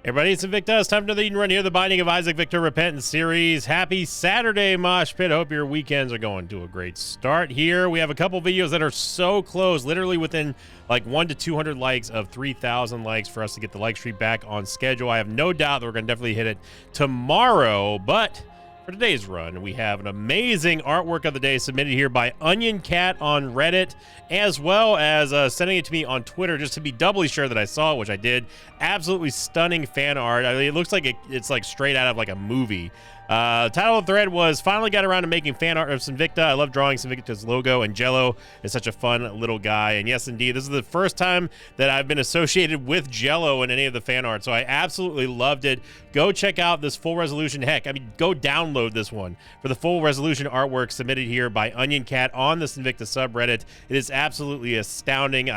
Everybody, it's Invicta. It's time for another Eat and Run here, the Binding of Isaac Victor Repentance series. Happy Saturday, Mosh Pit. Hope your weekends are going to a great start here. We have a couple videos that are so close, literally within like 1 to 200 likes of 3,000 likes for us to get the like streak back on schedule. I have no doubt that we're going to definitely hit it tomorrow, but for today's run, we have an amazing artwork of the day submitted here by Onion Cat on Reddit, as well as sending it to me on Twitter just to be doubly sure that I saw it, which I did. Absolutely stunning fan art. I mean, it looks like it's like straight out of like a movie. Title of the thread was, finally got around to making fan art of Sinvicta. I love drawing Sinvicta's logo, and Jello is such a fun little guy. And yes, indeed, this is the first time that I've been associated with Jello in any of the fan art, so I absolutely loved it. Go check out this full resolution. Heck, I mean, go download this one for the full resolution artwork submitted here by Onion Cat on the Sinvicta subreddit. It is absolutely astounding.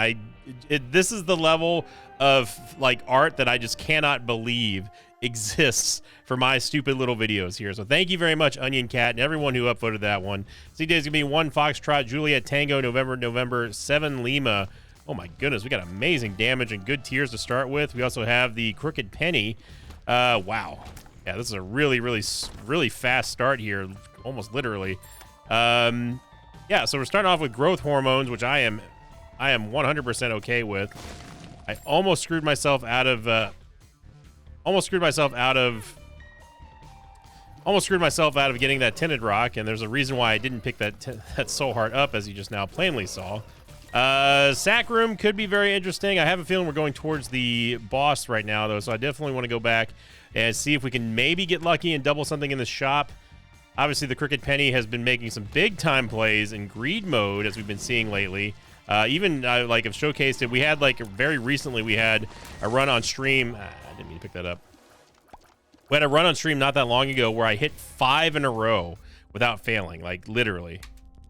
This is the level of like art that I just cannot believe exists for my stupid little videos here. So thank you very much, Onion Cat, and everyone who upvoted that one. C-Day's gonna be 1 Foxtrot, Juliet Tango, November, 7 Lima. Oh my goodness, we got amazing damage and good tiers to start with. We also have the Crooked Penny. Wow. Yeah, this is a really fast start here, almost literally. Yeah, so we're starting off with growth hormones, which I am 100% okay with. I almost screwed myself out of getting that tinted rock, and there's a reason why I didn't pick that soul heart up, as you just now plainly saw. Sack room could be very interesting. I have a feeling we're going towards the boss right now, though, so I definitely want to go back and see if we can maybe get lucky and double something in the shop. Obviously, the Crooked Penny has been making some big-time plays in greed mode, as we've been seeing lately. Even like I've showcased it. We had like very recently we had a run on stream. I didn't mean to pick that up. We had a run on stream not that long ago where I hit 5 in a row without failing, like literally.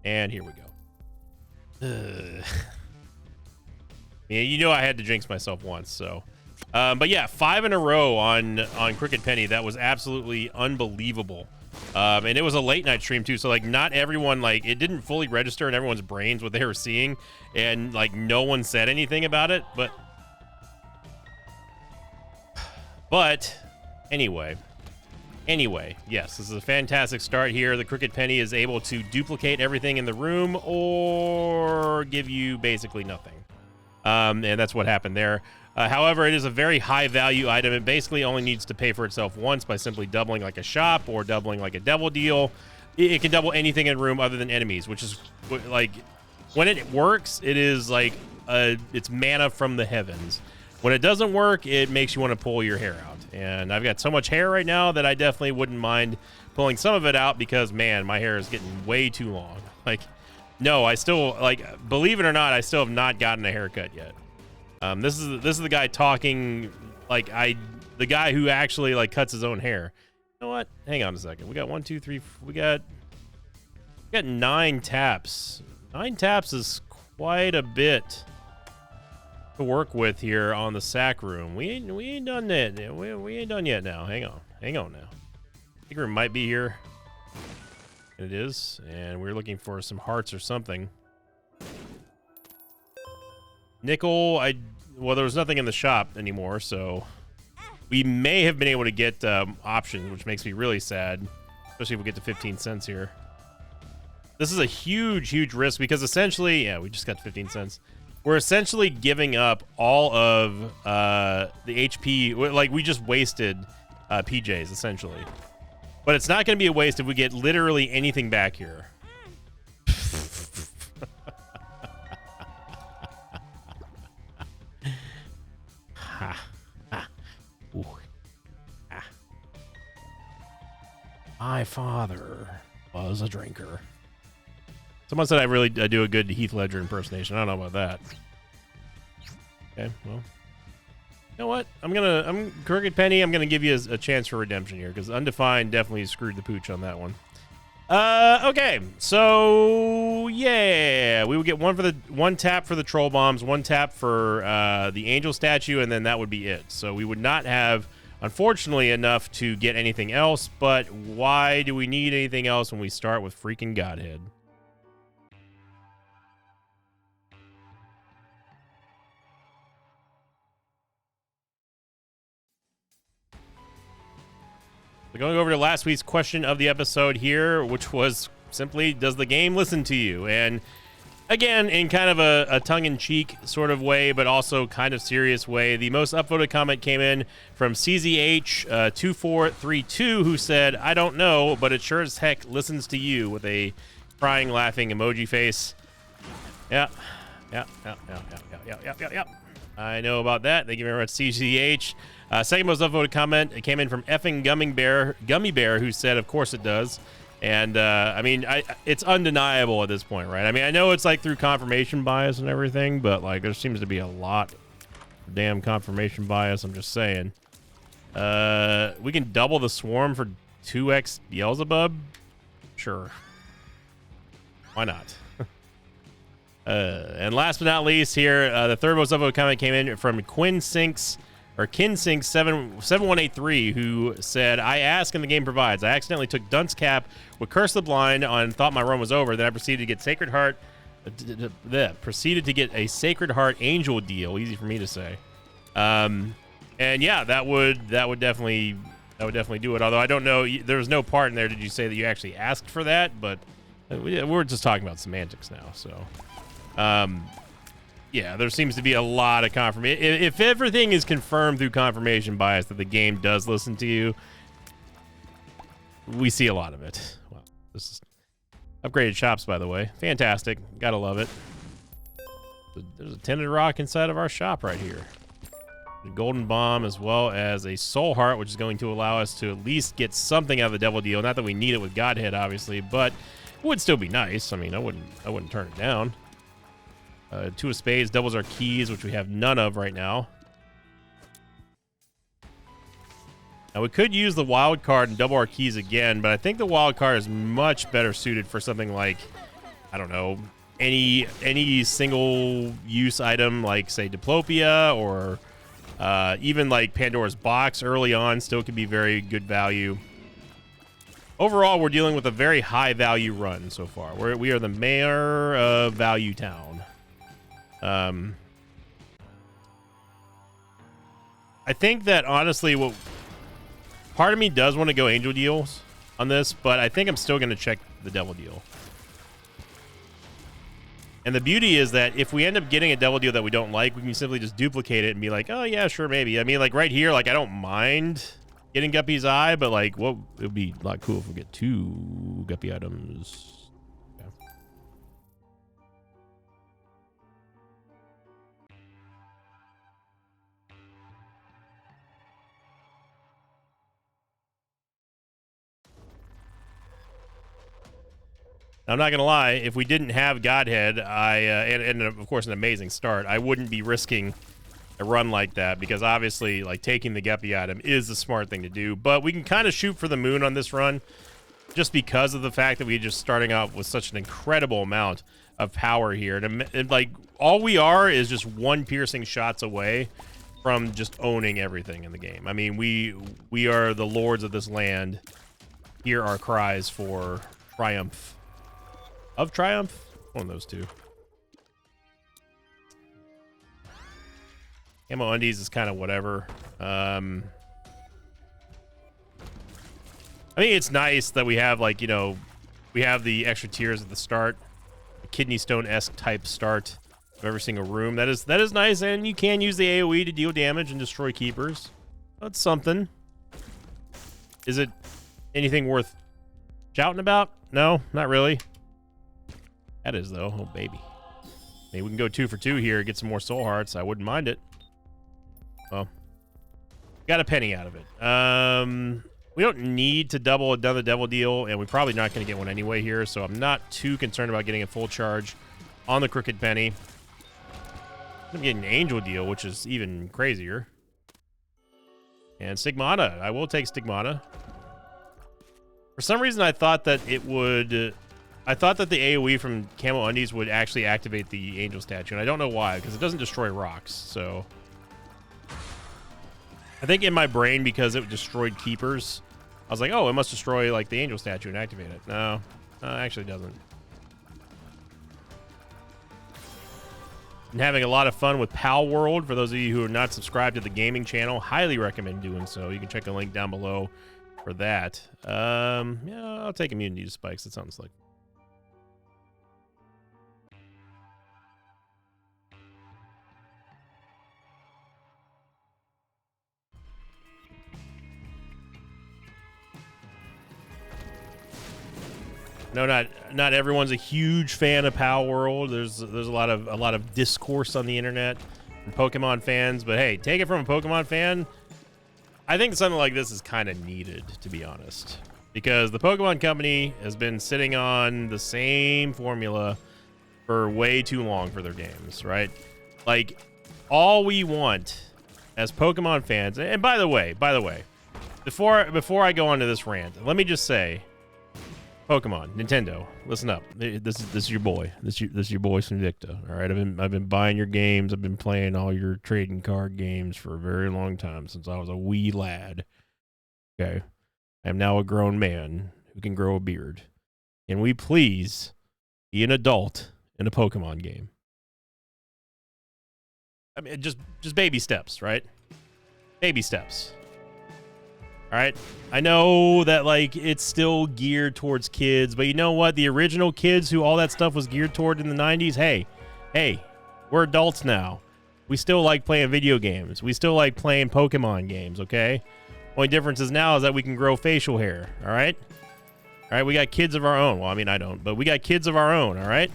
And here we go. Yeah, you know I had to jinx myself once, so. But yeah, 5 in a row on Crooked Penny. That was absolutely unbelievable. And it was a late night stream too, so like not everyone, like it didn't fully register in everyone's brains what they were seeing, and like no one said anything about it, but anyway, yes, this is a fantastic start here. The Crooked Penny is able to duplicate everything in the room or give you basically nothing, and that's what happened there. However, it is a very high value item. It basically only needs to pay for itself once by simply doubling like a shop or doubling like a devil deal. It can double anything in room other than enemies, which is like when it works, it is like it's manna from the heavens. When it doesn't work, it makes you want to pull your hair out. And I've got so much hair right now that I definitely wouldn't mind pulling some of it out because, man, my hair is getting way too long. Like, no, I still, like, believe it or not, I still have not gotten a haircut yet. This is the guy talking, like the guy who actually like cuts his own hair. You know what? Hang on a second. We got 1, 2, 3. We got 9 taps. 9 taps is quite a bit to work with here on the sack room. We ain't done that. We ain't done yet now. Hang on now. Secret room might be here. It is, and we're looking for some hearts or something. Nickel, well, there was nothing in the shop anymore, so we may have been able to get options, which makes me really sad, especially if we get to 15 cents here. This is a huge risk because essentially, yeah, we just got 15 cents. We're essentially giving up all of the HP, like we just wasted PJs, essentially. But it's not going to be a waste if we get literally anything back here. My father was a drinker. Someone said I do a good Heath Ledger impersonation. I don't know about that. Okay, well, you know what? I'm Crooked Penny. I'm gonna give you a chance for redemption here because Undefined definitely screwed the pooch on that one. Okay, so yeah, we would get one tap for the troll bombs, 1 tap for the angel statue, and then that would be it. So we would not have, unfortunately, enough to get anything else. But why do we need anything else when we start with freaking Godhead? So going over to last week's question of the episode here, which was simply, does the game listen to you? And again, in kind of a tongue-in-cheek sort of way, but also kind of serious way, the most upvoted comment came in from CZH2432, who said, I don't know, but it sure as heck listens to you, with a crying, laughing emoji face. Yeah. I know about that. Thank you very much, CZH. Second most upvoted comment, it came in from effing Gummy Bear, who said, of course it does. And I mean, it's undeniable at this point, right? I mean, I know it's like through confirmation bias and everything, but like there seems to be a lot of damn confirmation bias. I'm just saying. We can double the swarm for 2x Beelzebub? Sure. Why not? And last but not least here, the third most upvoted comment came in from Kinsync7183, who said, I ask and the game provides. I accidentally took Dunce Cap with Curse the Blind on thought my run was over. Then I proceeded to get Sacred Heart. Proceeded to get a Sacred Heart Angel deal. Easy for me to say. And yeah, that would definitely do it. Although I don't know, there was no part in there. Did you say that you actually asked for that? But we're just talking about semantics now. So, yeah, there seems to be a lot of confirmation. If everything is confirmed through confirmation bias that the game does listen to you, we see a lot of it. Wow, this is upgraded shops, by the way. Fantastic. Gotta love it. There's a tinted rock inside of our shop right here. A golden bomb, as well as a soul heart, which is going to allow us to at least get something out of the devil deal. Not that we need it with Godhead, obviously, but it would still be nice. I mean, I wouldn't turn it down. Two of spades doubles our keys, which we have none of right now. Now we could use the wild card and double our keys again, but I think the wild card is much better suited for something like, I don't know, any single use item like, say, Diplopia, or even like Pandora's Box early on still could be very good value. Overall, we're dealing with a very high value run so far. We are the mayor of Value Town. I think that honestly, part of me does want to go angel deals on this, but I think I'm still going to check the devil deal. And the beauty is that if we end up getting a devil deal that we don't like, we can simply just duplicate it and be like, oh yeah, sure, maybe. I mean, like right here, like I don't mind getting Guppy's Eye, but like, it would be a lot cool if we get 2 Guppy items. I'm not gonna lie, if we didn't have Godhead, and of course an amazing start, I wouldn't be risking a run like that, because obviously like taking the Guppy item is the smart thing to do. But we can kind of shoot for the moon on this run, just because of the fact that we're just starting off with such an incredible amount of power here, and like all we are is just 1 piercing shots away from just owning everything in the game. I mean, we are the lords of this land. Hear our cries for triumph. Of triumph? One of those two. Camo undies is kind of whatever. I think it's nice that we have, like, you know, we have the extra tiers at the start. A kidney stone-esque type start of every single room. That is nice, and you can use the AoE to deal damage and destroy keepers. That's something. Is it anything worth shouting about? No, not really. That is, though. Oh, baby. Maybe we can go 2 for 2 here, get some more soul hearts. I wouldn't mind it. Well, got a penny out of it. We don't need to double another devil deal, and we're probably not going to get one anyway here, so I'm not too concerned about getting a full charge on the crooked penny. I'm getting an angel deal, which is even crazier. And Stigmata. I will take Stigmata. For some reason, I thought that it would... I thought that the AoE from Camo Undies would actually activate the angel statue, and I don't know why, because it doesn't destroy rocks, so... I think in my brain, because it destroyed keepers, I was like, oh, it must destroy, like, the angel statue and activate it. No, it actually doesn't. I'm having a lot of fun with Pal World. For those of you who are not subscribed to the gaming channel, highly recommend doing so. You can check the link down below for that. Yeah, I'll take immunity to spikes. That sounds like. No, not everyone's a huge fan of Pal World. There's a lot of discourse on the internet from Pokemon fans, but hey, take it from a Pokemon fan. I think something like this is kind of needed, to be honest, because the Pokemon Company has been sitting on the same formula for way too long for their games, right? Like, all we want as Pokemon fans, and by the way, before I go on to this rant, let me just say, Pokemon, Nintendo, listen up. This is your boy. This is your boy Sinvicta. All right, I've been buying your games. I've been playing all your trading card games for a very long time, since I was a wee lad. Okay, I am now a grown man who can grow a beard. Can we please be an adult in a Pokemon game? I mean, just baby steps, right? Baby steps. All right, I know that like it's still geared towards kids, but you know what? The original kids who all that stuff was geared toward in the 90s, hey, we're adults now. We still like playing video games. We still like playing Pokemon games, okay? Only difference is now is that we can grow facial hair, all right? All right, we got kids of our own. Well, I mean, I don't, but we got kids of our own, all right?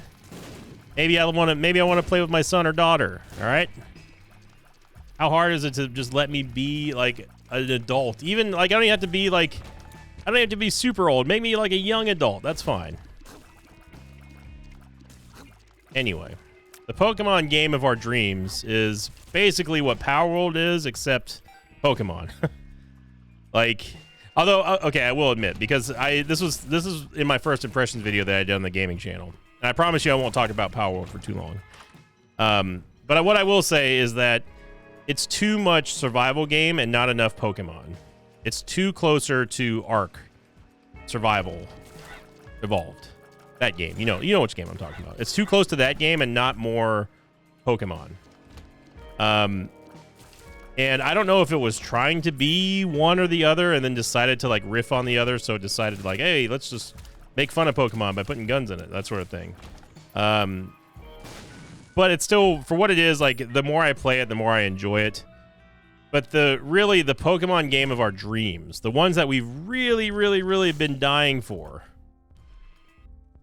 Maybe I want to play with my son or daughter, all right? How hard is it to just let me be like an adult? Even like I don't even have to be super old. Make me like a young adult. That's fine. Anyway, the Pokemon game of our dreams is basically what Power World is, except Pokemon. Like, although okay, I will admit, because this is in my first impressions video that I did on the gaming channel, and I promise you I won't talk about Power World for too long. But what I will say is that it's too much survival game and not enough Pokemon. It's too closer to Ark Survival Evolved. That game. You know which game I'm talking about. It's too close to that game and not more Pokemon. And I don't know if it was trying to be one or the other and then decided to like riff on the other, so it decided to like, hey, let's just make fun of Pokemon by putting guns in it, that sort of thing. But it's still, for what it is, like, the more I play it, the more I enjoy it. But the Pokemon game of our dreams, the ones that we've really been dying for,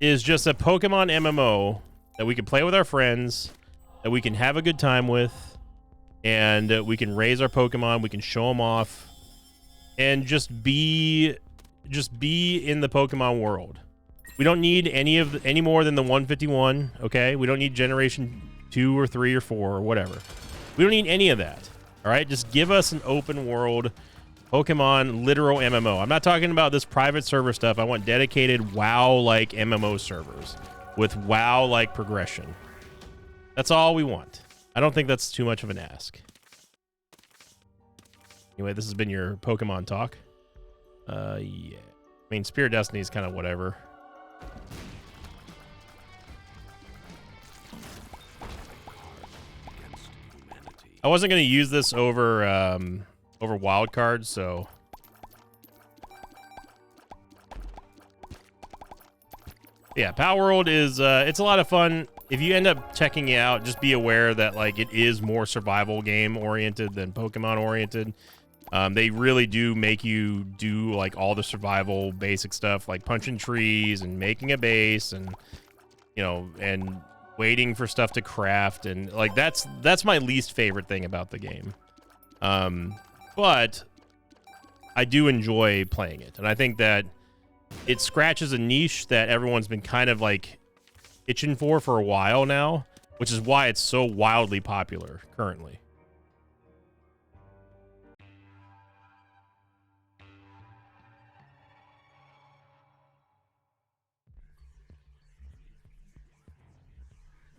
is just a Pokemon MMO that we can play with our friends, that we can have a good time with, and we can raise our Pokemon, we can show them off, and just be in the Pokemon world. We don't need any more than the 151, okay? We don't need Generation 2 or 3 or 4 or whatever. We don't need any of that, all right? Just give us an open world Pokemon literal MMO. I'm not talking about this private server stuff. I want dedicated WoW-like MMO servers with WoW-like progression. That's all we want. I don't think that's too much of an ask. Anyway, this has been your Pokemon talk. Yeah. I mean, Spirit Destiny is kind of whatever. I wasn't going to use this over over wild cards, so yeah, Power World is it's a lot of fun. If you end up checking it out, just be aware that like it is more survival game oriented than Pokemon oriented. They really do make you do like all the survival basic stuff, like punching trees and making a base, and you know, and waiting for stuff to craft, and like that's my least favorite thing about the game. But I do enjoy playing it, and I think that it scratches a niche that everyone's been kind of like itching for a while now, which is why it's so wildly popular currently.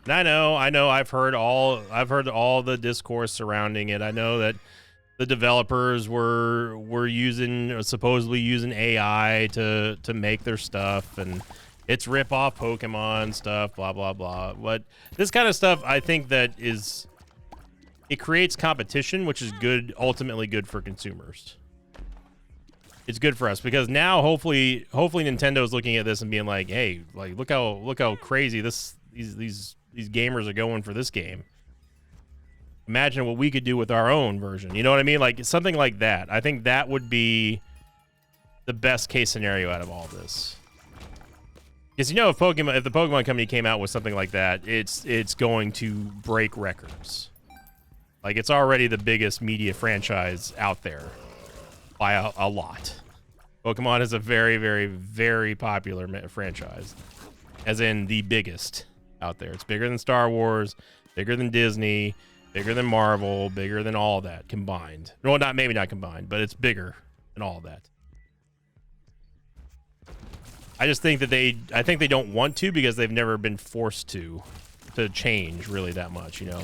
And I know. I've heard all the discourse surrounding it. I know that the developers were supposedly using AI to make their stuff, and it's rip off Pokemon stuff, blah blah blah. But this kind of stuff, I think that it creates competition, which is good, ultimately good for consumers. it's good for us because now hopefully Nintendo's looking at this and being like, hey, like look how crazy these gamers are going for this game. Imagine what we could do with our own version. You know what I mean? Like something like that. I think that would be the best case scenario out of all this. Because you know, if the Pokemon Company came out with something like that, it's going to break records. Like it's already the biggest media franchise out there by a lot. Pokemon is a very, very, very popular franchise, as in the biggest out there. It's bigger than Star Wars, bigger than Disney, bigger than Marvel, bigger than all that combined. No, maybe not combined, but it's bigger than all that. I just think that I think they don't want to because they've never been forced to change really that much, you know.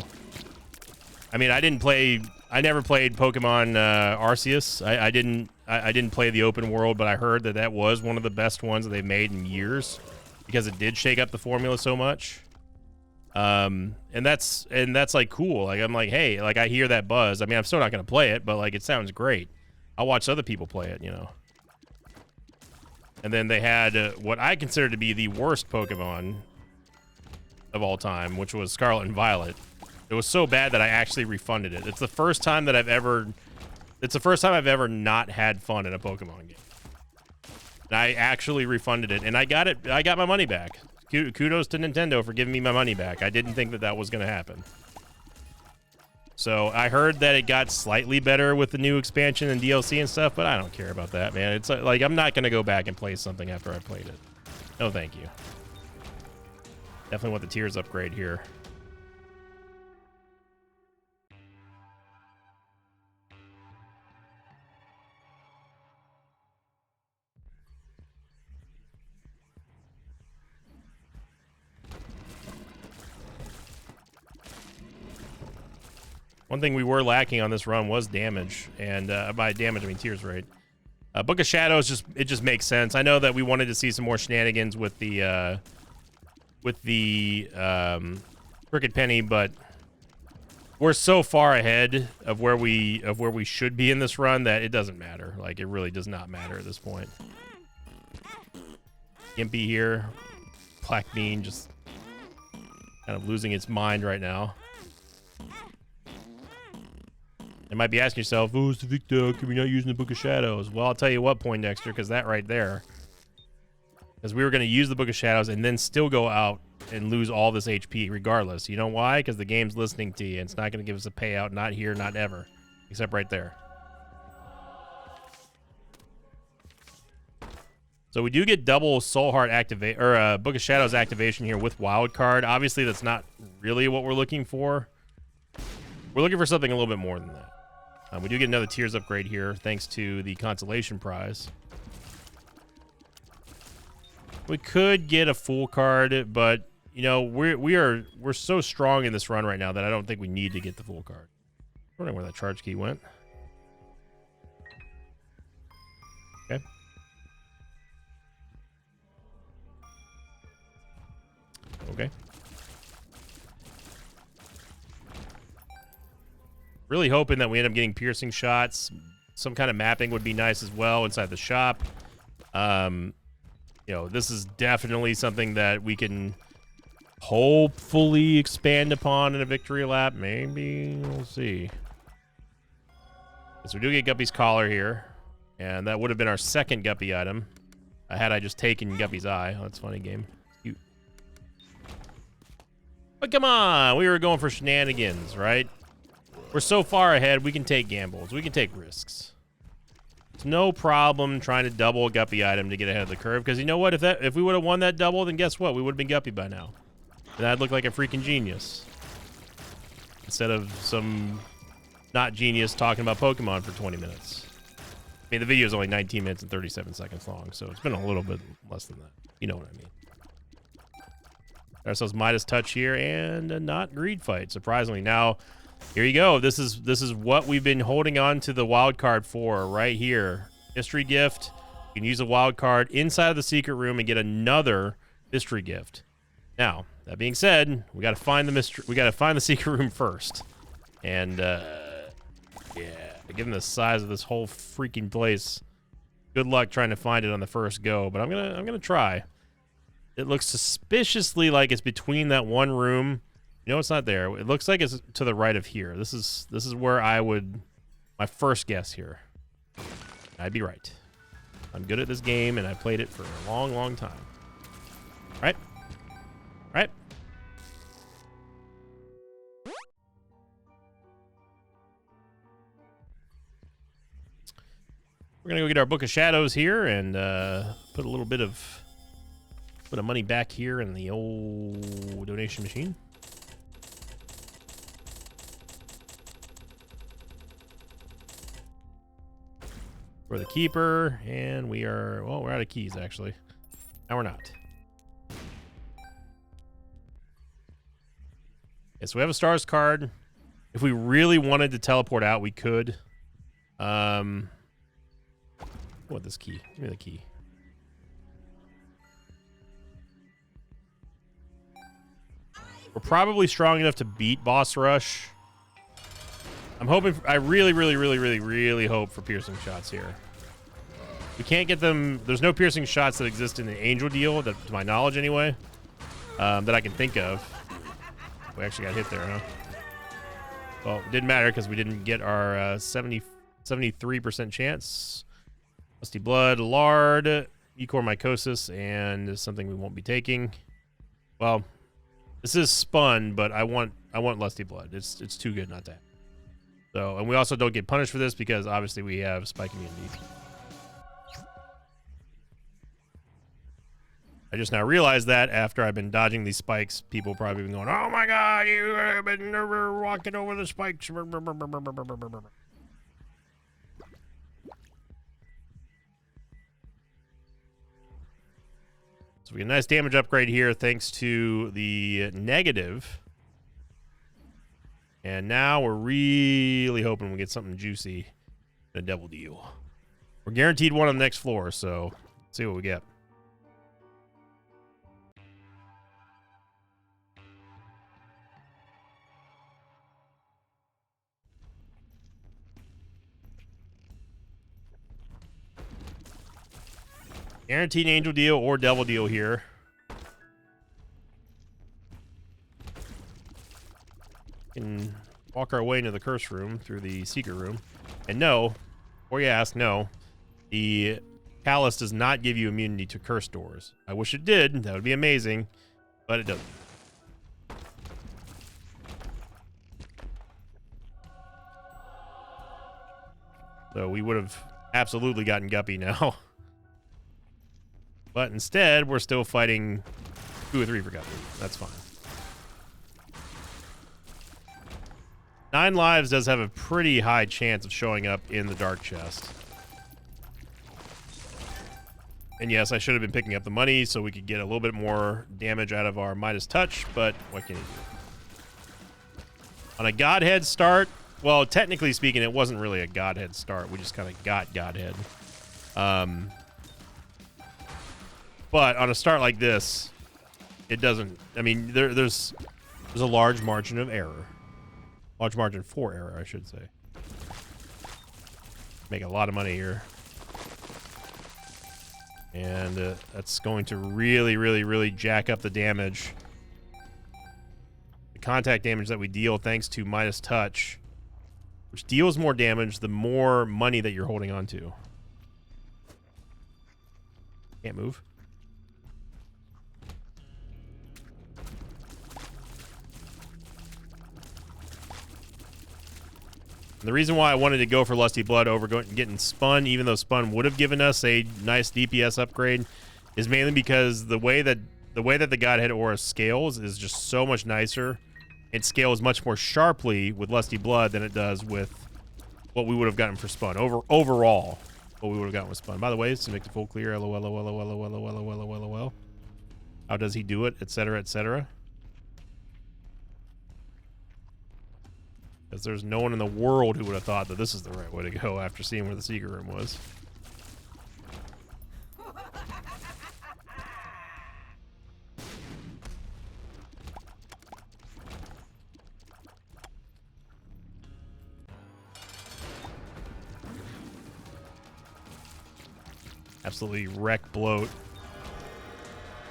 I mean, I never played Pokemon Arceus. I didn't play the open world, but I heard that was one of the best ones that they've made in years because it did shake up the formula so much. And that's like cool. Like I'm like, hey, like I hear that buzz. I mean, I'm still not gonna play it, but like it sounds great. I'll watch other people play it, you know. And then they had what I consider to be the worst Pokemon of all time, which was Scarlet and Violet. It was so bad that I actually refunded it. It's the first time that I've ever not had fun in a Pokemon game. And I actually refunded it, and I got my money back. Kudos to Nintendo for giving me my money back. I didn't think that was going to happen. So I heard that it got slightly better with the new expansion and DLC and stuff, but I don't care about that, man. It's like I'm not going to go back and play something after I played it. No, thank you. Definitely want the Tears upgrade here. One thing we were lacking on this run was damage, and by damage I mean tears rate. Book of Shadows just makes sense. I know that we wanted to see some more shenanigans with the Crooked Penny, but we're so far ahead of where we should be in this run that it doesn't matter. Like it really does not matter at this point. Gimpy here, Black Bean just kind of losing its mind right now. You might be asking yourself, oh, it's the Victor, can we not using the Book of Shadows? Well, I'll tell you what, Poindexter, because that right there. Because we were going to use the Book of Shadows and then still go out and lose all this HP regardless. You know why? Because the game's listening to you, and it's not going to give us a payout, not here, not ever. Except right there. So we do get double Soul Heart activate, or Book of Shadows activation here with Wild Card. Obviously, that's not really what we're looking for. We're looking for something a little bit more than that. We do get another Tears upgrade here, thanks to the Consolation Prize. We could get a full card, but you know we're so strong in this run right now that I don't think we need to get the full card. I don't know where that charge key went. Okay. Okay. Really hoping that we end up getting piercing shots. Some kind of mapping would be nice as well inside the shop. You know, this is definitely something that we can hopefully expand upon in a victory lap. Maybe we'll see. So we do get Guppy's collar here, and that would have been our second Guppy item. Had I just taken Guppy's eye. Oh, that's a funny game. Cute. But come on, we were going for shenanigans, right? We're so far ahead, we can take gambles. We can take risks. It's no problem trying to double a Guppy item to get ahead of the curve, because you know what? If we would have won that double, then guess what? We would have been Guppy by now. And I'd look like a freaking genius. Instead of some not genius talking about Pokemon for 20 minutes. I mean, the video is only 19 minutes and 37 seconds long, so it's been a little bit less than that. You know what I mean. Got ourselves Midas Touch here, and a not Greed Fight, surprisingly. Now, here you go. This is what we've been holding on to the wild card for right here. Mystery gift. You can use a wild card inside of the secret room and get another mystery gift. Now, that being said, we got to find the secret room first. And yeah, given the size of this whole freaking place, Good luck trying to find it on the first go, but I'm gonna try. It looks suspiciously like it's between that one room. No, it's not there. It looks like it's to the right of here. This is where I would, my first guess here. I'd be right. I'm good at this game, and I played it for a long, long time. Right? Right? We're gonna go get our Book of Shadows here and put a little bit of money back here in the old donation machine. For the keeper, and we are, well, we're out of keys actually. Now we're not. Okay, so we have a stars card. If we really wanted to teleport out, we could. What, this key? Give me the key. We're probably strong enough to beat Boss Rush. I'm hoping, I really hope for piercing shots here. We can't get them, there's no piercing shots that exist in the Angel deal, that, to my knowledge anyway, that I can think of. We actually got hit there, huh? Well, it didn't matter because we didn't get our 73% chance. Lusty Blood, Lard, Ecor Mycosis, and something we won't be taking. Well, this is Spun, but I want Lusty Blood. It's too good not to have. So, and we also don't get punished for this because obviously we have Spike immunity. I just now realized that after I've been dodging these spikes, people probably been going, "Oh my God, you have been walking over the spikes." So we get a nice damage upgrade here thanks to the negative. And now we're really hoping we get something juicy in a Devil Deal. We're guaranteed one on the next floor, so let's see what we get. Guaranteed Angel Deal or Devil Deal here. Can walk our way into the curse room through the secret room. And no, or you ask, no, the Chalice does not give you immunity to curse doors. I wish it did. That would be amazing, but it doesn't. So we would have absolutely gotten Guppy now. But instead, we're still fighting 2 or 3 for Guppy. That's fine. 9 lives does have a pretty high chance of showing up in the dark chest. And yes, I should have been picking up the money so we could get a little bit more damage out of our Midas Touch, but what can you do? On a Godhead start, well, technically speaking, it wasn't really a Godhead start. We just kind of got Godhead. But on a start like this, it doesn't, I mean, there's a large margin of error. Large margin for error, I should say. Make a lot of money here. And that's going to really jack up the damage. The contact damage that we deal thanks to Midas Touch, which deals more damage the more money that you're holding on to. Can't move. The reason why I wanted to go for Lusty Blood over getting Spun, even though Spun would have given us a nice DPS upgrade, is mainly because the way that the Godhead Aura scales is just so much nicer. It scales much more sharply with Lusty Blood than it does with what we would have gotten for Spun. Overall, what we would have gotten with Spun. By the way, to make the full clear, LOL. How does he do it, etc., etc. Because there's no one in the world who would have thought that this is the right way to go after seeing where the secret room was. absolutely wreck bloat.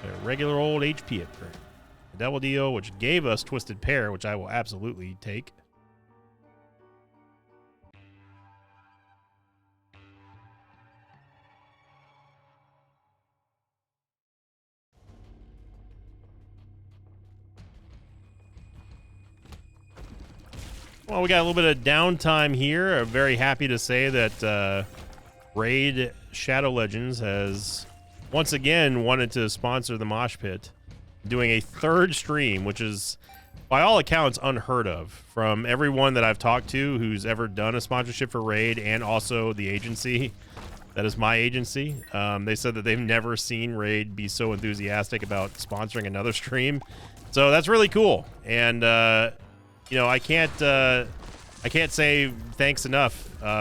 A regular old HP at first. Double deal, which gave us Twisted Pair, which I will absolutely take. Well, we got a little bit of downtime here. I'm very happy to say that Raid Shadow Legends has once again wanted to sponsor the Mosh Pit, doing a third stream, which is by all accounts unheard of from everyone that I've talked to who's ever done a sponsorship for Raid, and also the agency that is my agency. They said that they've never seen Raid be so enthusiastic about sponsoring another stream, so that's really cool. And you know, I can't say thanks enough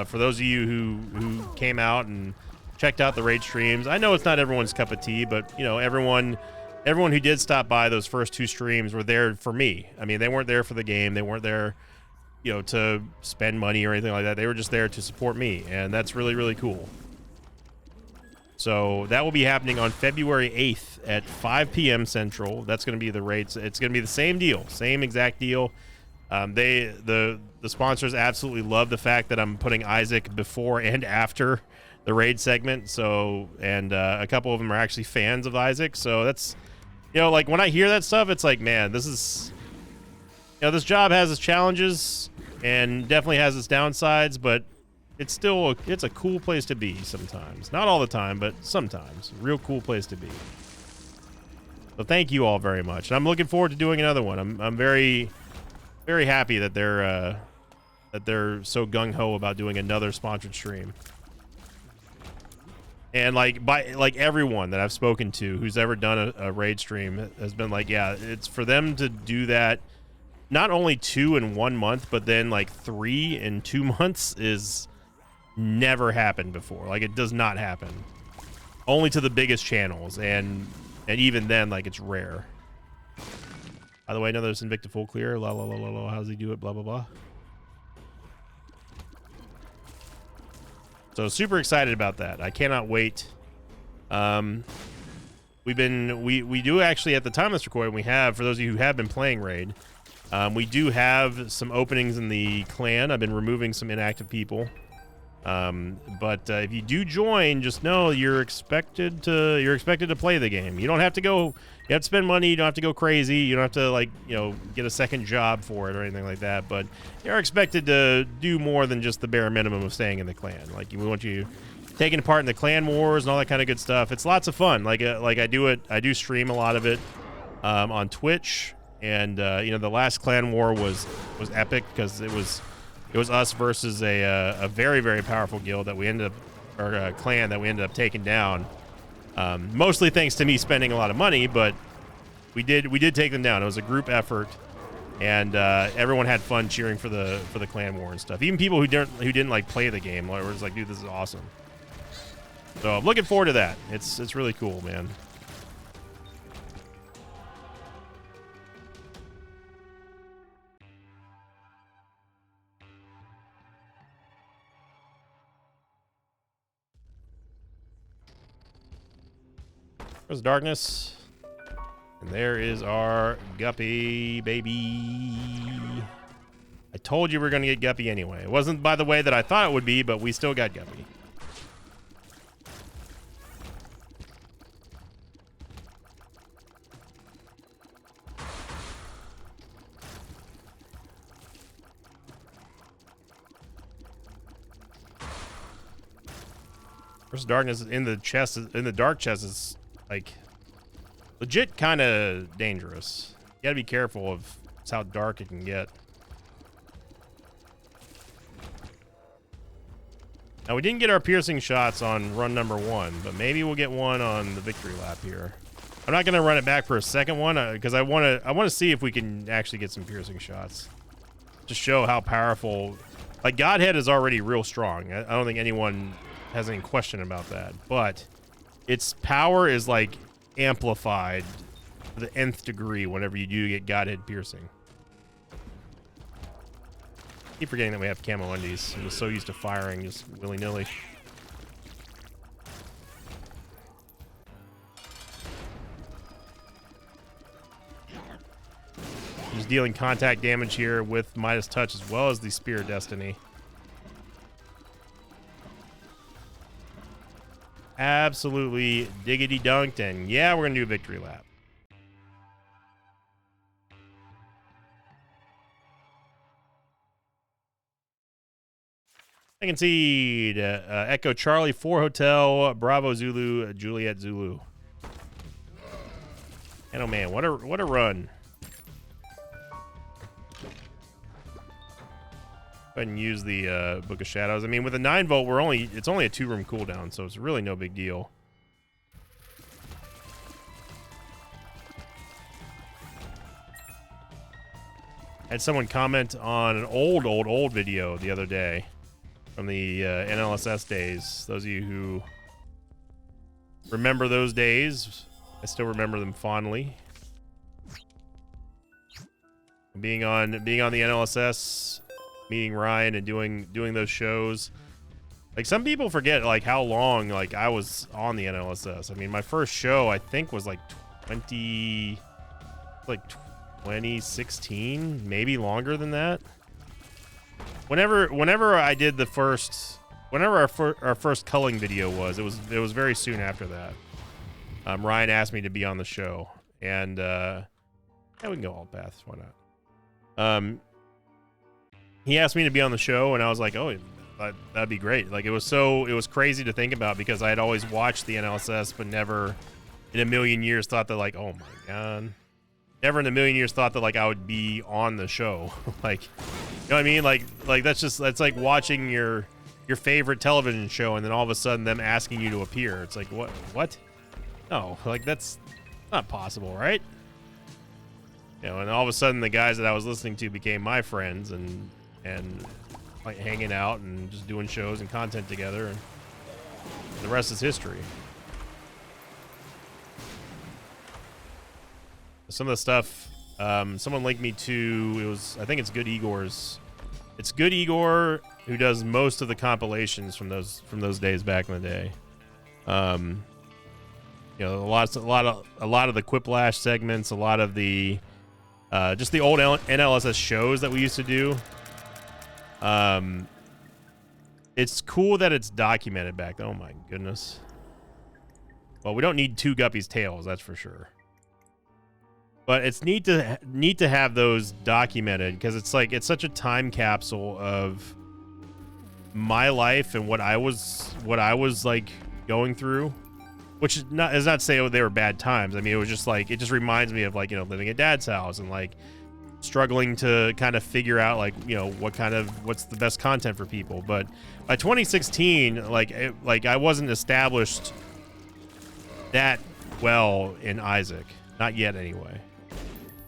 for those of you who came out and checked out the Raid streams. I know it's not everyone's cup of tea, but you know, everyone who did stop by those first 2 streams were there for me. I mean, they weren't there for the game. They weren't there, you know, to spend money or anything like that. They were just there to support me, and that's really, really cool. So that will be happening on February 8th at 5 p.m. Central. That's going to be the Raids. It's going to be the same deal, same exact deal. The sponsors absolutely love the fact that I'm putting Isaac before and after the Raid segment. So, and a couple of them are actually fans of Isaac. So that's, you know, like when I hear that stuff, it's like, man, this is, you know, this job has its challenges and definitely has its downsides, but it's still, it's a cool place to be sometimes. Not all the time, but sometimes. A real cool place to be. So thank you all very much. And I'm looking forward to doing another one. I'm very, very happy that they're so gung-ho about doing another sponsored stream. And like everyone that I've spoken to who's ever done a Raid stream has been like, yeah, it's for them to do that, not only 2 in 1 month, but then like 3 in 2 months is never happened before. Like, it does not happen. Only to the biggest channels, and even then, like, it's rare. By the way, another Invicta full clear. La la la la la. How does he do it? Blah blah blah. So super excited about that. I cannot wait. We do actually, at the time of this recording, we have, for those of you who have been playing Raid, we do have some openings in the clan. I've been removing some inactive people. But if you do join, just know you're expected to play the game. You don't have to go, you have to spend money, you don't have to go crazy, you don't have to, like, you know, get a second job for it or anything like that, but you're expected to do more than just the bare minimum of staying in the clan. Like, we want you taking part in the clan wars and all that kind of good stuff. It's lots of fun. Like I do stream a lot of it on Twitch, and you know, the last clan war was epic because it was us versus a very, very powerful guild that we ended up, or a clan that we ended up taking down. Mostly thanks to me spending a lot of money, but we did take them down. It was a group effort, and everyone had fun cheering for the clan war and stuff. Even people who didn't like play the game were just like, dude, this is awesome. So I'm looking forward to that. It's really cool, man. There's Darkness. And there is our Guppy, baby. I told you we were going to get Guppy anyway. It wasn't by the way that I thought it would be, but we still got Guppy. First Darkness in the chest, in the dark chest, is like legit kind of dangerous. You gotta be careful of how dark it can get. Now, we didn't get our piercing shots on run number 1, but maybe we'll get one on the victory lap here. I'm not gonna run it back for a second one because I want to see if we can actually get some piercing shots to show how powerful. Like, Godhead is already real strong. I don't think anyone has any question about that, but its power is like amplified to the nth degree whenever you do get Godhead piercing. I keep forgetting that we have camo undies. I'm just so used to firing just willy-nilly. Just dealing contact damage here with Midas Touch as well as the Spear of Destiny. Absolutely diggity dunked, and yeah, we're gonna do a victory lap. Second seed, Echo Charlie 4 Hotel Bravo Zulu Juliet Zulu. And oh man, what a run! Go ahead and use the Book of Shadows. I mean, with a 9-volt, it's only a 2-room cooldown, so it's really no big deal. I had someone comment on an old video the other day from the NLSS days. Those of you who remember those days, I still remember them fondly. Being on the NLSS, meeting Ryan and doing those shows. Like, some people forget like how long like I was on the NLSS. I mean, my first show I think was like 2016, maybe longer than that. Whenever I did the first, our first culling video was, it was very soon after that. Ryan asked me to be on the show, and yeah, we can go all paths. Why not? He asked me to be on the show, and I was like, oh, that'd be great. Like, it was crazy to think about, because I had always watched the NLSS, but never in a million years thought that, like, oh my god, never in a million years thought that like I would be on the show. Like, you know what I mean? Like that's like watching your favorite television show, and then all of a sudden them asking you to appear. It's like, what? No, like, that's not possible, right? You know, and all of a sudden the guys that I was listening to became my friends, and like hanging out and just doing shows and content together, and the rest is history. Some of the stuff, someone linked me to, I think it's Good Igor's. It's Good Igor who does most of the compilations from those days back in the day. You know, a lot of the Quiplash segments, a lot of the just the old NLSS shows that we used to do. It's cool that it's documented back then. Oh my goodness. Well, we don't need 2 Guppy's tails, that's for sure. But it's neat to have those documented, because it's like, it's such a time capsule of my life and what I was like going through, which is not to say they were bad times. I mean, it was just like, it just reminds me of, like, you know, living at Dad's house and like struggling to kind of figure out, like, you know, what's the best content for people. But by 2016, like I wasn't established that well in Isaac, not yet anyway.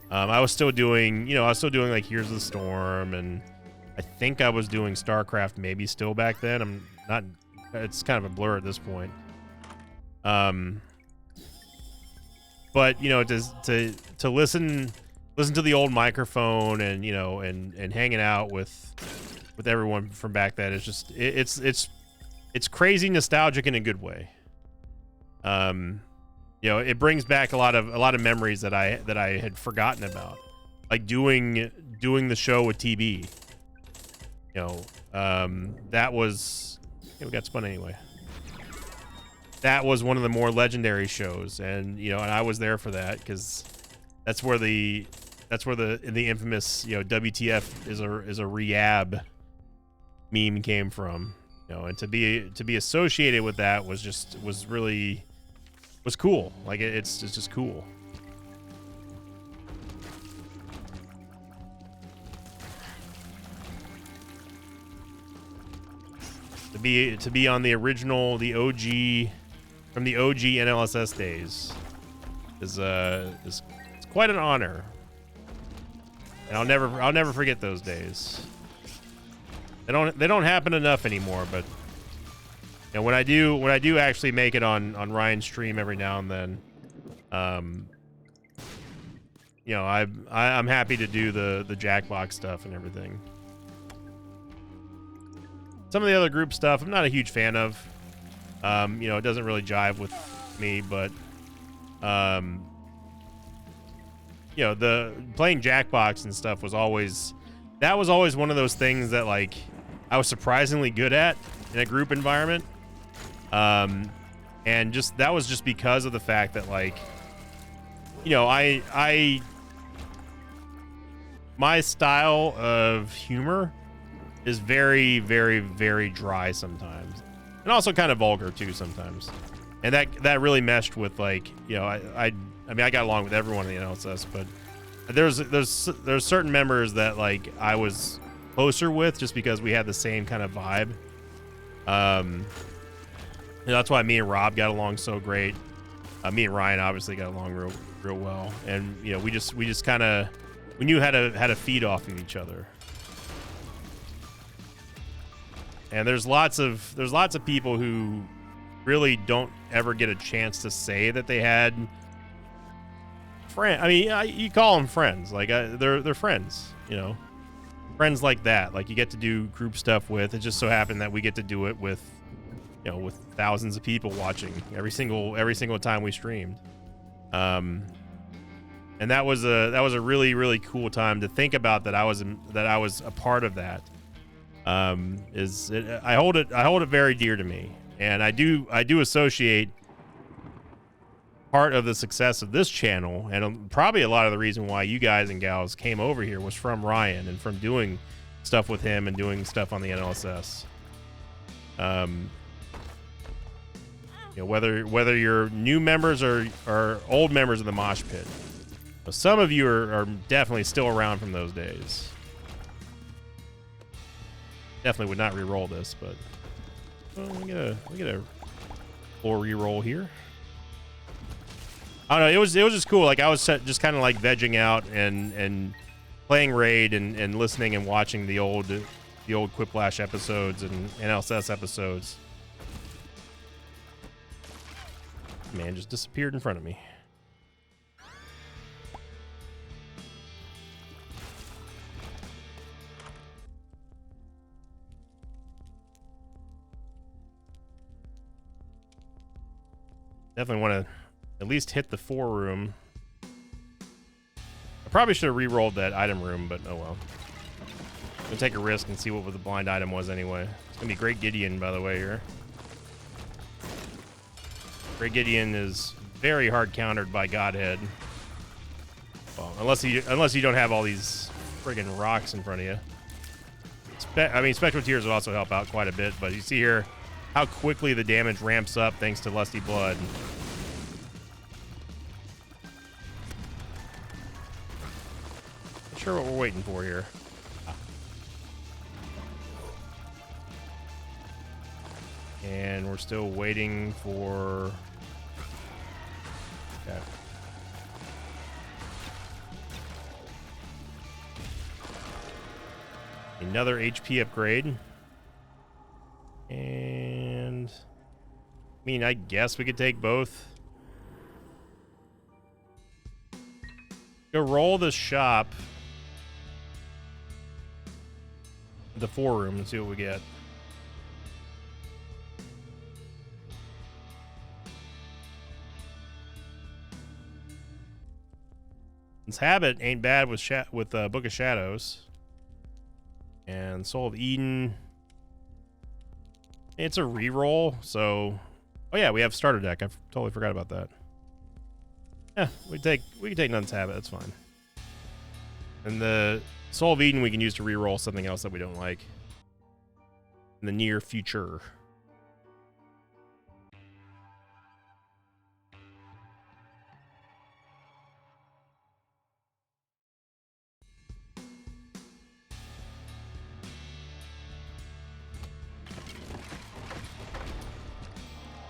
I was still doing like Here's the Storm, and I think I was doing StarCraft maybe still back then. I'm not, it's kind of a blur at this point. But you know, to listen to the old microphone, and you know, and hanging out with everyone from back then, it's just it's crazy nostalgic in a good way. You know, it brings back a lot of memories that I had forgotten about, like doing the show with TB. You know, that was, we got spun anyway. That was one of the more legendary shows, and you know, and I was there for that, because that's where the infamous, you know, WTF is a Rehab meme came from. You know, and to be associated with that was really cool. Like, it's just cool. To be on the original, the OG, from the OG NLSS days is it's quite an honor. And I'll never forget those days. They don't happen enough anymore, but you know, when I do actually make it on Ryan's stream every now and then, you know, I'm happy to do the Jackbox stuff and everything. Some of the other group stuff I'm not a huge fan of. You know, it doesn't really jive with me, but you know, the playing Jackbox and stuff was always, that was always one of those things that like I was surprisingly good at in a group environment. And just, that was just because of the fact that like, you know, my style of humor is very, very, very dry sometimes, and also kind of vulgar too sometimes. And that really meshed with like, you know, I mean, I got along with everyone in the NLSS, but there's certain members that like I was closer with just because we had the same kind of vibe. And that's why me and Rob got along so great. Me and Ryan obviously got along real well, and you know, we just kind of, we knew how to feed off of each other. And there's lots of people who really don't ever get a chance to say that they had friend. I mean, you call them friends, like they're friends, you know, friends like that. Like you get to do group stuff with. It just so happened that we get to do it with, you know, with thousands of people watching every single time we streamed. And that was a really, really cool time to think about, that I was a part of that. I hold it very dear to me, and I do associate part of the success of this channel, and probably a lot of the reason why you guys and gals came over here was from Ryan and from doing stuff with him and doing stuff on the NLSS. You know, whether you're new members or old members of the Mosh Pit, some of you are definitely still around from those days. Definitely would not re-roll this, but we get a full re-roll here. I don't know. It was just cool. Like I was just kind of like vegging out and playing Raid and listening and watching the old Quiplash episodes and NLSS episodes. Man just disappeared in front of me. Definitely want to at least hit the 4 room. I probably should have re-rolled that item room, but oh well. I'm gonna take a risk and see what the blind item was anyway. It's gonna be Great Gideon, by the way, here. Great Gideon is very hard countered by Godhead. Well, unless you don't have all these friggin' rocks in front of you. I mean, Spectral Tears will also help out quite a bit, but you see here how quickly the damage ramps up thanks to Lusty Blood. Not sure what we're waiting for here. And we're still waiting for... Okay. Another HP upgrade. And... I mean, I guess we could take both. Go roll the shop. The 4 room and see what we get. This Habit ain't bad with Book of Shadows. And Soul of Eden. It's a reroll, so... Oh yeah, we have starter deck. I totally forgot about that. Yeah, we can take Nun's Habit. That's fine. And the Soul of Eden we can use to reroll something else that we don't like in the near future.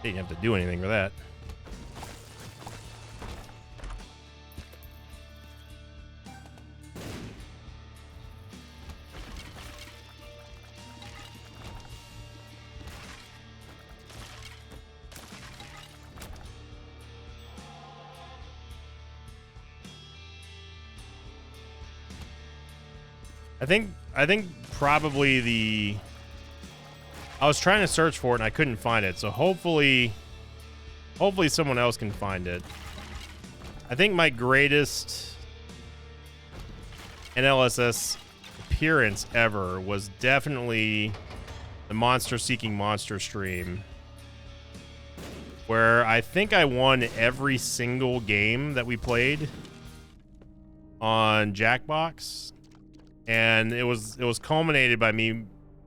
Didn't have to do anything for that. I think probably the... I was trying to search for it and I couldn't find it, so hopefully someone else can find it. I think my greatest NLSS appearance ever was definitely the Monster Seeking Monster stream, where I think I won every single game that we played on Jackbox, and it was culminated by me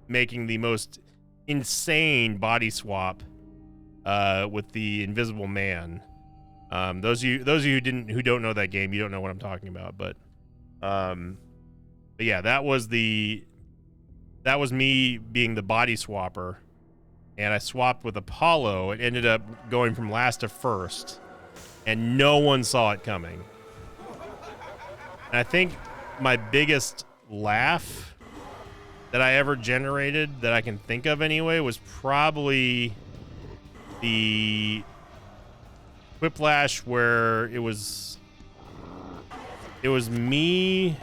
making the most insane body swap with the Invisible Man. Those of you who don't know that game, you don't know what I'm talking about, but yeah, that was me being the body swapper, and I swapped with Apollo. It ended up going from last to first, and no one saw it coming. And I think my biggest laugh that I ever generated, that I can think of anyway, was probably the Quiplash where it was me. I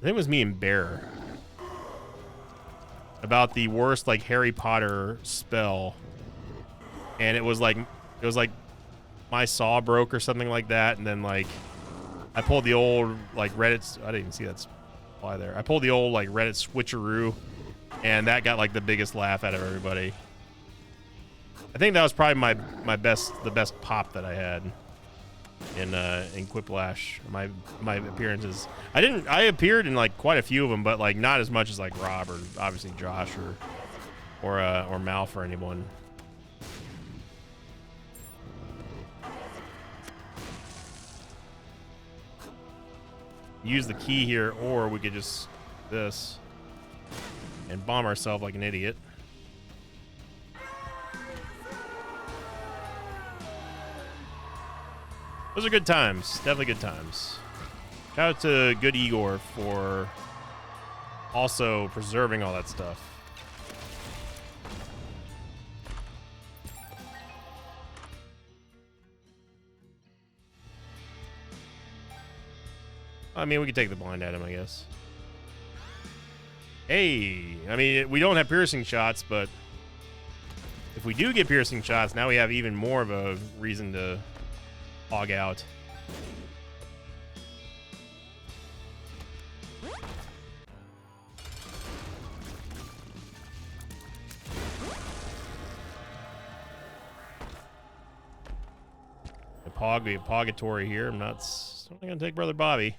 think it was me and Bear about the worst like Harry Potter spell, and it was like my saw broke or something like that, and then like I pulled the old like Reddit. I didn't even see that fly there. I pulled the old like Reddit switcheroo, and that got like the biggest laugh out of everybody. I think that was probably the best pop that I had in Quiplash. My appearances. I appeared in like quite a few of them, but like not as much as like Rob or obviously Josh or Malf or anyone. Use the key here, or we could just this and bomb ourselves like an idiot. Those are good times. Definitely good times. Shout out to Good Igor for also preserving all that stuff. I mean, we could take the blind item, I guess. Hey, I mean, we don't have piercing shots, but if we do get piercing shots, now we have even more of a reason to hog out. Be a pogatory here. I'm not gonna take Brother Bobby.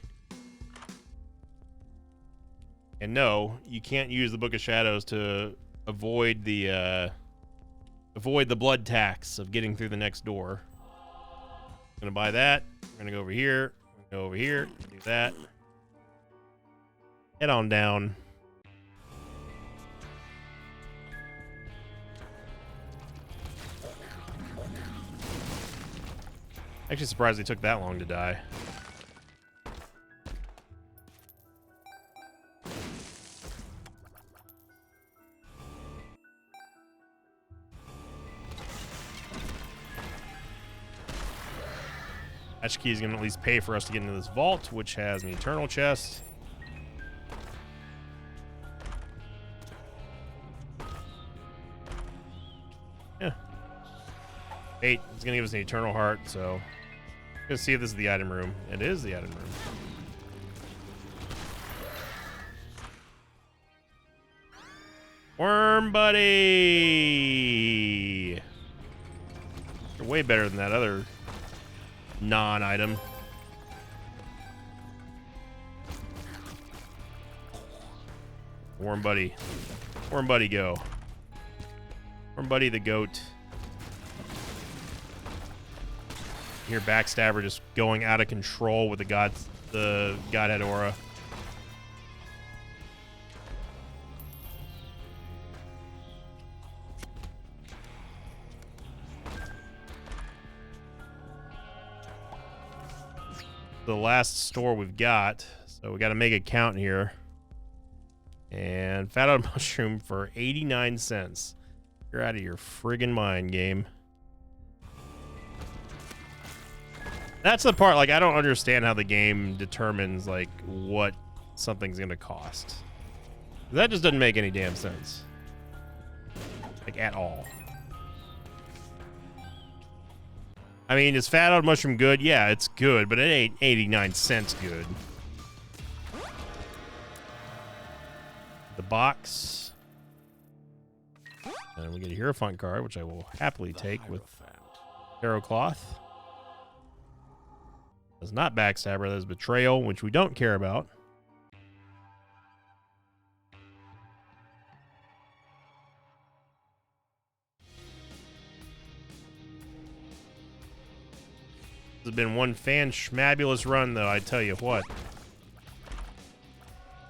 And no, you can't use the Book of Shadows to avoid the blood tax of getting through the next door. I'm gonna buy that. We're gonna go over here. Go over here. Do that. Head on down. Actually surprised they took that long to die. Hatch key is going to at least pay for us to get into this vault, which has an eternal chest. Yeah. 8 is going to give us an eternal heart, so let's see if this is the item room. It is the item room. Worm buddy. You're way better than that other non-item. Worm buddy. Worm buddy go. Worm buddy the goat. Here, Backstabber just going out of control with the Godhead aura. The last store we've got, so we got to make a count here. And Fat Out Mushroom for 89 cents. You're out of your friggin' mind, game. That's the part, like, I don't understand how the game determines, like, what something's gonna cost. That just doesn't make any damn sense. Like, at all. I mean, is Fat Out Mushroom good? Yeah, it's good, but it ain't 89 cents good. The box. And we get a Hierophant card, which I will happily take with Tarot Cloth. That's not Backstabber, that is Betrayal, which we don't care about. This has been one fan-schmabulous run, though, I tell you what.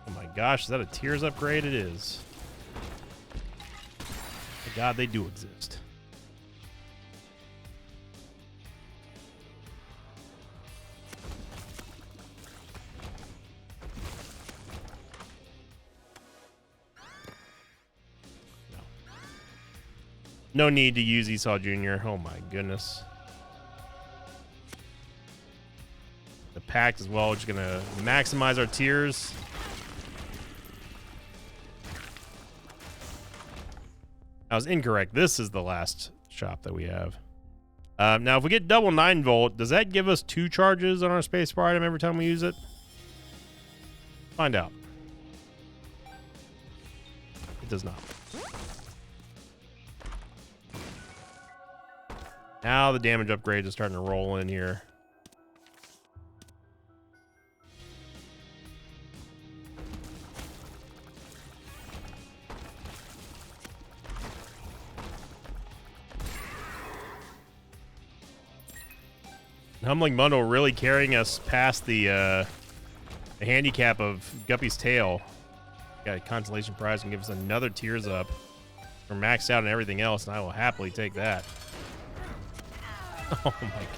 Oh my gosh, is that a Tears upgrade? It is. Thank God they do exist. No need to use Esau Jr. Oh my goodness. The pact as well, just gonna maximize our tiers. I was incorrect. This is the last shop that we have. Now, if we get double 9-volt, does that give us 2 charges on our spacebar item every time we use it? Find out. It does not. Now the damage upgrades are starting to roll in here. Humbling Bundle really carrying us past the handicap of Guppy's Tail. Got a consolation prize and give us another Tears up. We're maxed out and everything else, and I will happily take that. Oh my god.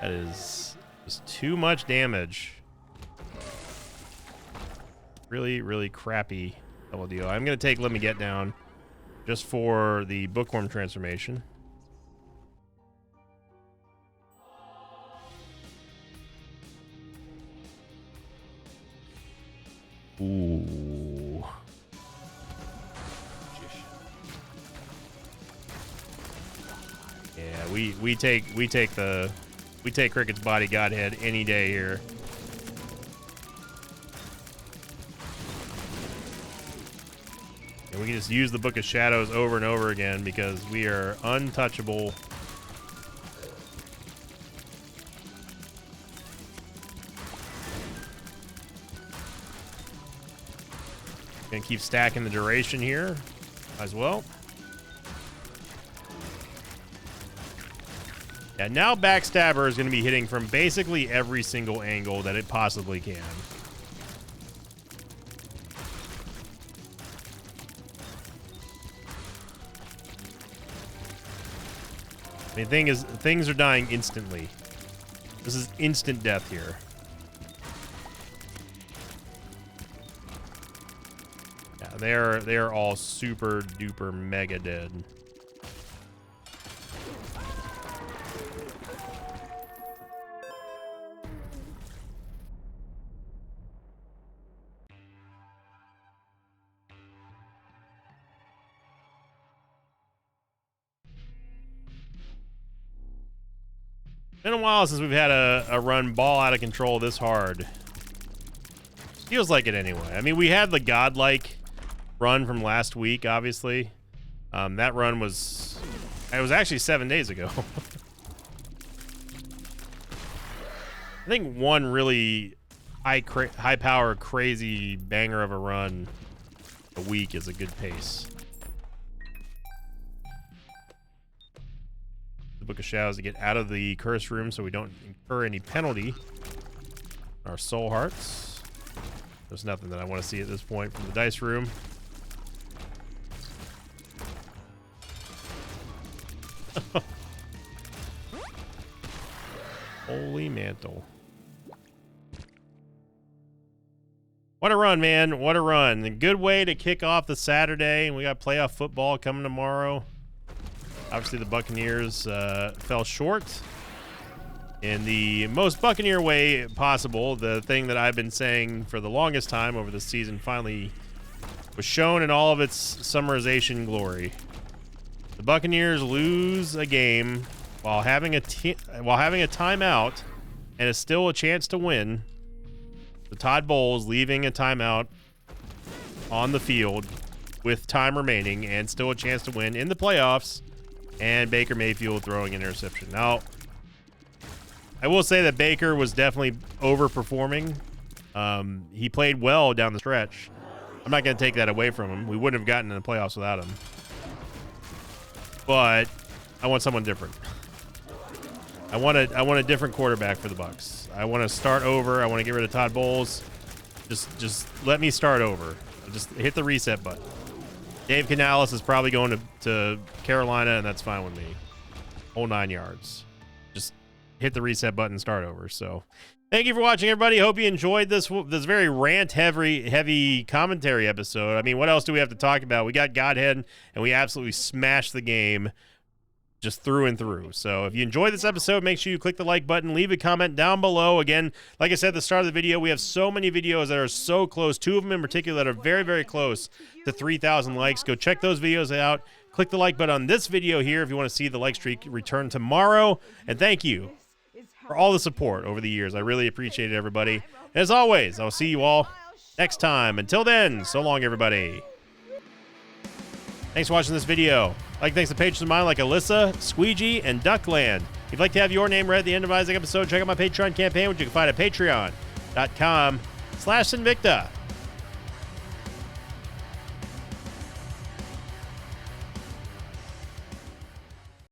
That is just too much damage. Really, really crappy double deal. I'm going to take Let Me Get Down just for the Bookworm transformation. Ooh. Yeah, we take Cricket's Body Godhead any day here. And we can just use the Book of Shadows over and over again because we are untouchable. Gonna keep stacking the duration here as well. Yeah, now Backstabber is going to be hitting from basically every single angle that it possibly can. I mean, the thing is, things are dying instantly. This is instant death here. Yeah, they are all super duper mega dead. Been a while since we've had a run ball out of control this hard. Feels like it anyway. I mean, we had the godlike run from last week, obviously. That run was... It was actually 7 days ago. I think one really high power, crazy banger of a run a week is a good pace. The Book of Shadows to get out of the curse room so we don't incur any penalty. Our soul hearts. There's nothing that I want to see at this point from the dice room. Holy mantle. What a run, man. What a run. A good way to kick off the Saturday. We got playoff football coming tomorrow. Obviously, the Buccaneers fell short in the most Buccaneer way possible. The thing that I've been saying for the longest time over the season finally was shown in all of its summarization glory. The Buccaneers lose a game while having a timeout, and it's still a chance to win. The Todd Bowles leaving a timeout on the field with time remaining and still a chance to win in the playoffs, and Baker Mayfield throwing an interception. Now, I will say that Baker was definitely overperforming. He played well down the stretch. I'm not going to take that away from him. We wouldn't have gotten in the playoffs without him. But I want someone different. I want a different quarterback for the Bucs. I want to start over. I want to get rid of Todd Bowles. Just let me start over. Just hit the reset button. Dave Canales is probably going to Carolina, and that's fine with me. Whole 9 yards. Just hit the reset button, start over. So thank you for watching, everybody. Hope you enjoyed this very heavy commentary episode. I mean, what else do we have to talk about? We got Godhead, and we absolutely smashed the game just through and through. So if you enjoyed this episode, make sure you click the like button, leave a comment down below. Again, like I said at the start of the video, we have so many videos that are so close, 2 of them in particular that are very, very close to 3,000 likes. Go check those videos out. Click the like button on this video here if you want to see the like streak return tomorrow. And thank you for all the support over the years. I really appreciate it, everybody. And as always, I'll see you all next time. Until then, so long, everybody. Thanks for watching this video. Thanks to patrons of mine like Alyssa, Squeegee, and Duckland. If you'd like to have your name read at the end of Isaac episode, check out my Patreon campaign, which you can find at patreon.com/Sinvicta.